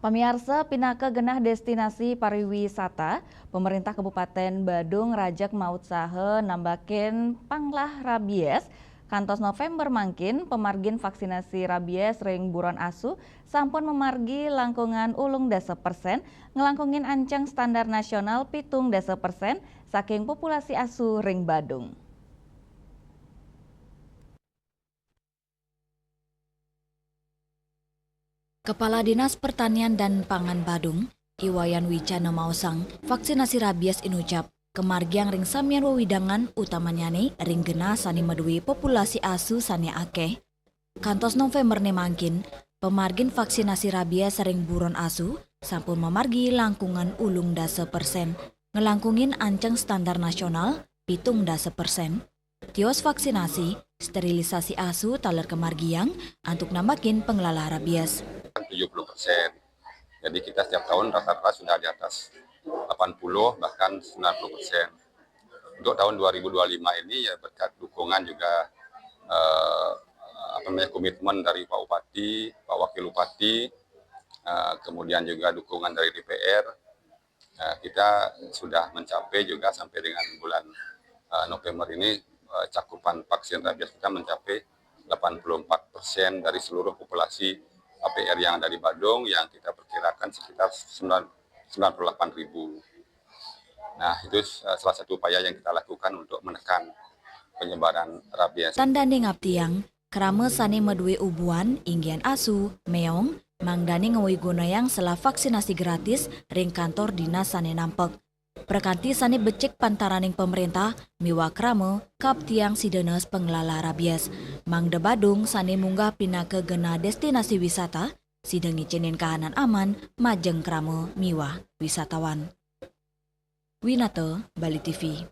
Pamirsa, pinaka genah destinasi pariwisata, pemerintah Kabupaten Badung rajak maut sahe nambakeun panglah rabies. Kantos November mangkin, pemargin vaksinasi rabies ring buron asu, sampun memargi langkungan ulung 10%, ngelangkungin ancang standar nasional pitung 10% saking populasi asu ring Badung. Kepala Dinas Pertanian dan Pangan Badung, Iwayan Wicana Mausang, vaksinasi rabies inucap, kemargiang ring samian wewidangan utamanyane ring gena sani medui populasi asu sani akeh. Kantos November ne mangkin, pemargin vaksinasi rabies ring buron asu, sampun memargi langkungan ulung 10%, ngelangkungin anceng standar nasional pitung 10%. Tios vaksinasi, sterilisasi asu taler kemargiang, untuk nambakin pengelola rabies. 70%. Jadi kita setiap tahun rata-rata sudah di atas 80 bahkan 90%. Untuk tahun 2025 ini ya berkat dukungan juga komitmen dari Pak Bupati, Pak Wakil Bupati, kemudian juga dukungan dari DPR, kita sudah mencapai juga sampai dengan bulan November ini cakupan vaksin rabies kita mencapai 84% dari seluruh populasi APR yang ada di Badung yang kita perkirakan sekitar 98.000. Nah, itu salah satu upaya yang kita lakukan untuk menekan penyebaran rabies. Tandane ngaptiang, kerama sani medue ubuan, inggian asu, meong, mangdani ngawui gunayang setelah vaksinasi gratis ring kantor dinas sani nampek. Perkanti sani becek pantaraning pemerintah, miwa krama, kap tiang sidenes pengelola rabies. Mangda Badung sani munggah pindah ke gena destinasi wisata, sidengi cenin kahanan aman, majeng krama, miwa wisatawan. Winata, Bali TV.